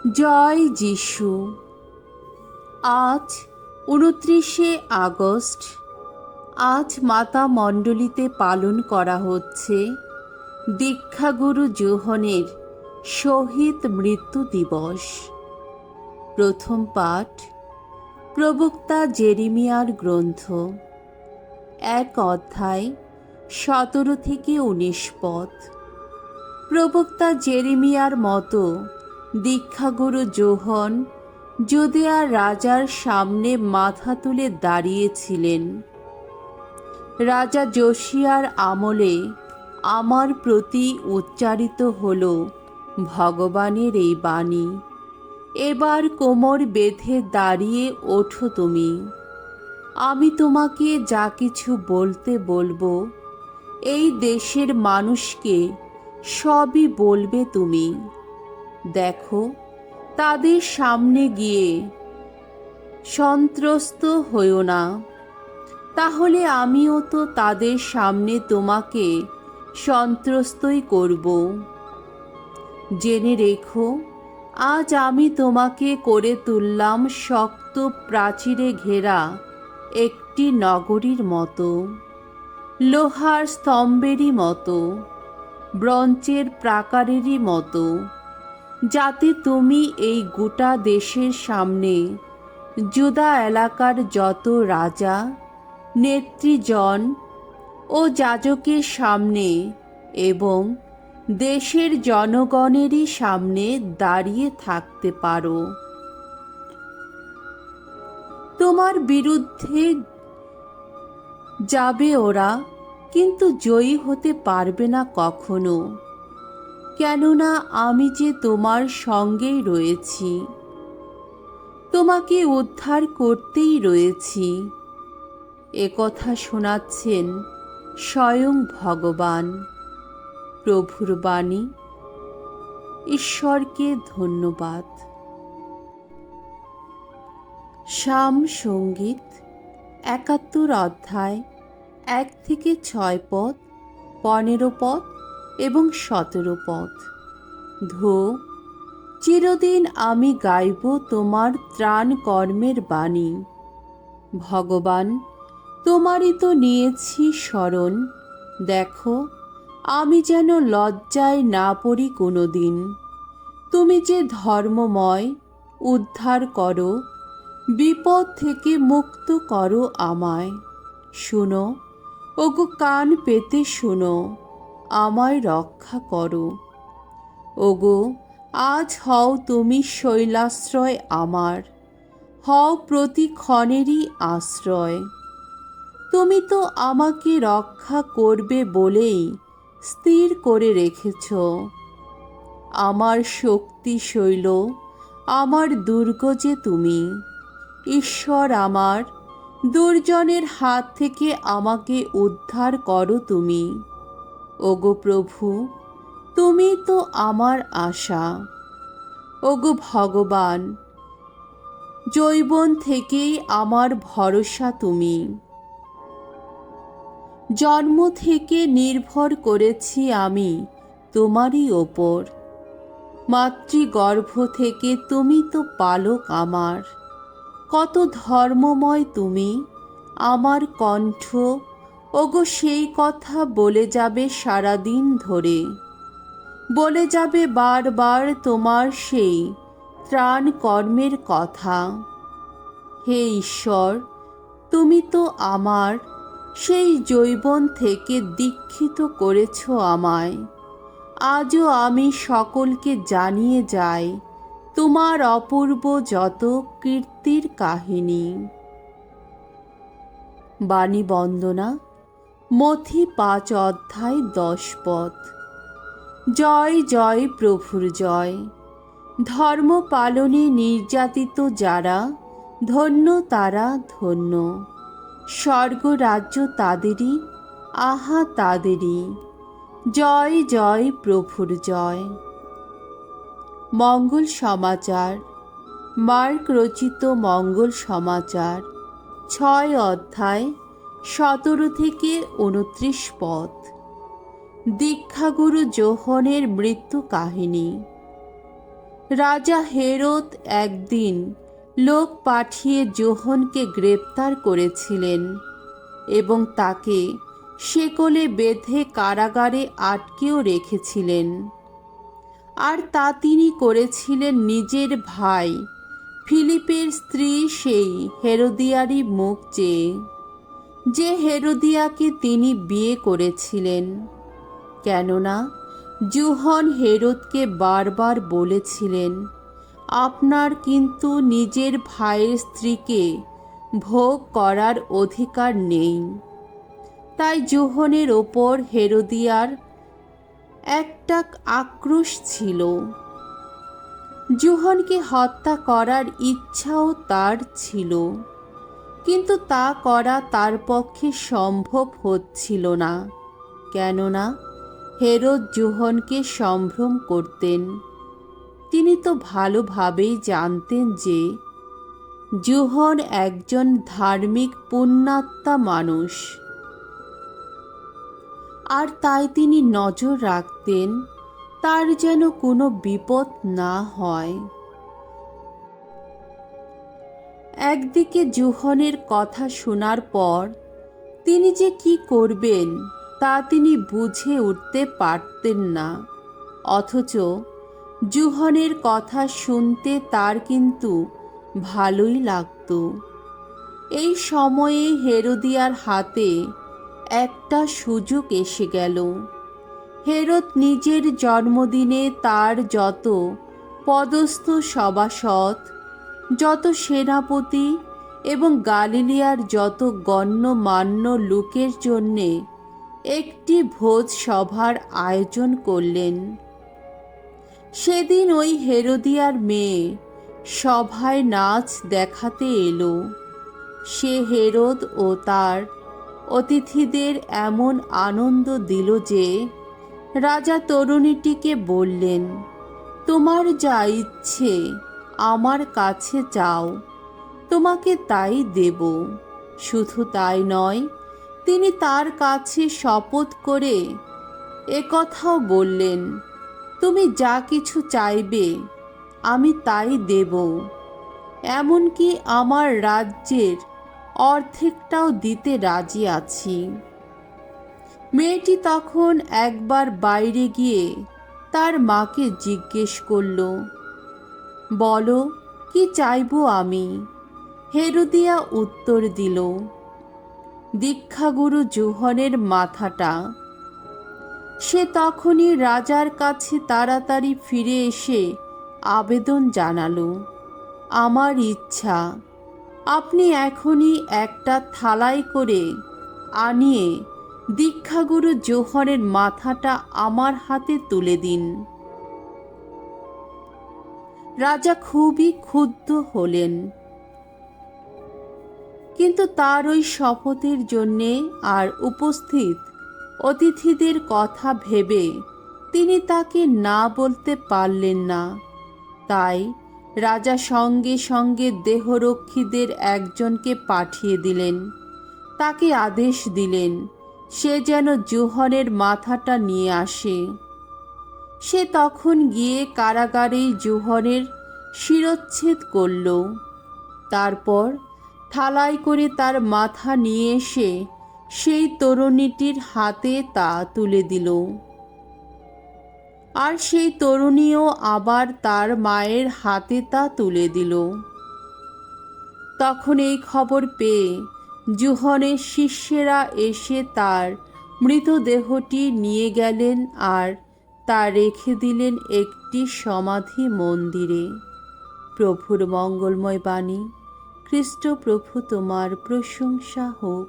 জয় যিশু। আজ ২৯শে আগস্ট। আজ মাতা মণ্ডলীতে পালন করা হচ্ছে দীক্ষাগুরু যোহনের শহীদ মৃত্যু দিবস। প্রথম পাঠ প্রবক্তা জেরেমিয়ার গ্রন্থ, ১ অধ্যায় ১৭ থেকে ১৯ পদ। প্রবক্তা জেরেমিয়ার মতো দীক্ষাগুরু যোহন জুদেয়ার রাজার সামনে মাথা তুলে দাঁড়িয়েছিলেন। রাজা যোশিয়ার আমলে আমার প্রতি উচ্চারিত হল ভগবানের এই বাণী, এবার কোমর বেঁধে দাঁড়িয়ে ওঠো তুমি। আমি তোমাকে যা কিছু বলতে বলবো, এই দেশের মানুষকে সবই বলবে তুমি। দেখো, তাদের সামনে গিয়ে সন্ত্রস্ত হইও না, তাহলে আমিও তো তাদের সামনে তোমাকে সন্ত্রস্তই করব। জেনে রেখো, আজ আমি তোমাকে করে তুললাম শক্ত প্রাচীরে ঘেরা একটি নগরীর মতো, লোহার স্তম্ভেরই মতো, ব্রোঞ্জের প্রাকারেরই মতো, যাতে তুমি এই গোটা দেশের সামনে জুদা এলাকার যত রাজা, নেতৃজন ও যাজকের সামনে এবং দেশের জনগণেরই সামনে দাঁড়িয়ে থাকতে পারো। তোমার বিরুদ্ধে যাবে ওরা, কিন্তু জয়ী হতে পারবে না কখনো, কেননা আমি যে তোমার সঙ্গেই রয়েছি, তোমাকে উদ্ধার করতেই রয়েছি। একথা শোনাচ্ছেন স্বয়ং ভগবান। প্রভুর বাণী। ঈশ্বরকে ধন্যবাদ। সাম সঙ্গীত ৭১ অধ্যায় ১ থেকে ৬ পদ, ১৫ পদ এবং ১৭ পদ। ধো, চিরদিন আমি গাইব তোমার ত্রাণ কর্মের বাণী। ভগবান, তোমারই তো নিয়েছি শরণ। দেখো, আমি যেন লজ্জায় না পড়ি কোনো দিন। তুমি যে ধর্মময়, উদ্ধার করো, বিপদ থেকে মুক্ত করো আমায়। শুনো, ওগো কান পেতে শুনো, আমায় রক্ষা করো। ওগো, আজ হও তুমি শৈলাশ্রয় আমার, হও প্রতি ক্ষণেরই আশ্রয়। তুমি তো আমাকে রক্ষা করবে বলেই স্থির করে রেখেছ। আমার শক্তি শৈল, আমার দুর্গ যে তুমি। ঈশ্বর আমার, দুর্জনের হাত থেকে আমাকে উদ্ধার করো তুমি। ওগো প্রভু, তুমি তো আমার আশা। ওগো ভগবান, যৌবন থেকেই আমার ভরসা তুমি। জন্ম থেকে নির্ভর করেছি আমি তোমারই ওপর। মাতৃগর্ভ থেকে তুমি তো পালক আমার। কত ধর্মময় তুমি, আমার কণ্ঠ ওগো সেই কথা বলে যাবে সারাদিন ধরে। বলে যাবে বারবার তোমার সেই ত্রাণ কর্মের কথা। হে ঈশ্বর, তুমি তো আমার সেই যৌবন থেকে দীক্ষিত করেছ আমায়। আজও আমি সকলকে জানিয়ে যাই তোমার অপূর্ব যত কীর্তির কাহিনী। বাণী বন্দনা, মথি ৫ অধ্যায় ১০ পদ। জয় জয় প্রভুর জয়। ধর্ম পালনে নির্যাতিত যারা, ধন্য তারা ধন্য। স্বর্গরাজ্য তাদেরই, আহা তাদেরই। জয় জয় প্রভুর জয়। মঙ্গল সমাচার। মার্ক রচিত মঙ্গল সমাচার ৬ অধ্যায় ১৭ থেকে ২৯ পদ। দীক্ষাগুরু যোহনের মৃত্যু কাহিনী। রাজা হেরোদ একদিন লোক পাঠিয়ে যোহনকে গ্রেপ্তার করেছিলেন এবং তাকে শেকলে বেঁধে কারাগারে আটকেও রেখেছিলেন। আর তা তিনি করেছিলেন নিজের ভাই ফিলিপের স্ত্রী সেই হেরোদিয়ারই মুখ চেয়ে, যে হেরোদিয়াকে তিনি বিয়ে করেছিলেন। কেননা যোহন হেরোদকে বারবার বলেছিলেন, আপনার কিন্তু নিজের ভাইয়ের স্ত্রীকে ভোগ করার অধিকার নেই। তাই যোহনের ওপর হেরোদিয়ার একটা আক্রোশ ছিল। যোহনকে হত্যা করার ইচ্ছাও তার ছিল, কিন্তু তা করা তার পক্ষে সম্ভব হচ্ছিল না। কেননা হেরোদ যোহনকে সম্ভ্রম করতেন। তিনি তো ভালোভাবেই জানতেন যে যোহন একজন ধার্মিক পুণ্যাত্মা মানুষ, আর তাই তিনি নজর রাখতেন তার যেন কোনো বিপদ না হয়। একদিকে যোহনের কথা শোনার পর তিনি যে কি করবেন তা তিনি বুঝে উঠতে পারতেন না, অথচ যোহনের কথা শুনতে তার কিন্তু ভালোই লাগত। এই সময়ে হেরোদিয়ার হাতে একটা সুযোগ এসে গেল। হেরোদ নিজের জন্মদিনে তার যত পদস্থ সভাসদ, যত সেনাপতি এবং গালিলিয়ার যত গণ্যমান্য লোকের জন্যে একটি ভোজ সভার আয়োজন করলেন। সেদিন ওই হেরোদিয়ার মেয়ে সভায় নাচ দেখাতে এলো। সে হেরোদ ও তার অতিথিদের এমন আনন্দ দিল যে রাজা তরুণীটিকে বললেন, তোমার যা ইচ্ছে আমার কাছে চাও, তোমাকে তাই দেব। শুধু তাই নয়, তিনি তার কাছে শপথ করে একথাও বললেন, তুমি যা কিছু চাইবে আমি তাই দেব, এমনকি আমার রাজ্যের অর্ধেকটাও দিতে রাজি আছি। মেয়েটি তখন একবার বাইরে গিয়ে তার মাকে জিজ্ঞেস করল, বলো কি চাইবো আমি? হেরোদিয়া উত্তর দিল, দীক্ষাগুরু যোহনের মাথাটা। সে তখনই রাজার কাছে তাড়াতাড়ি ফিরে এসে আবেদন জানালো, আমার ইচ্ছা আপনি এখনই একটা থালায় করে আনিয়ে দীক্ষাগুরু যোহনের মাথাটা আমার হাতে তুলে দিন। রাজা খুবই ক্ষুব্ধ হলেন, কিন্তু তার ওই শপথের জন্যে আর উপস্থিত অতিথিদের কথা ভেবে তিনি তাকে না বলতে পারলেন না। তাই রাজা সঙ্গে সঙ্গে দেহরক্ষীদের একজনকে পাঠিয়ে দিলেন। তাকে আদেশ দিলেন সে যেন যোহনের মাথাটা নিয়ে আসে। সে তখন গিয়ে কারাগারেই যোহনের শিরচ্ছেদ করল। তারপর থালায় করে তার মাথা নিয়ে এসে সেই তরুণীটির হাতে তা তুলে দিল। আর সেই তরুণীও আবার তার মায়ের হাতে তা তুলে দিল। তখন এই খবর পেয়ে যোহনের শিষ্যেরা এসে তার মৃতদেহটি নিয়ে গেলেন আর তা রেখে দিলেন একটি সমাধি মন্দিরে। প্রভুর মঙ্গলময় বাণী। খ্রিস্ট প্রভু তোমার প্রশংসা হোক।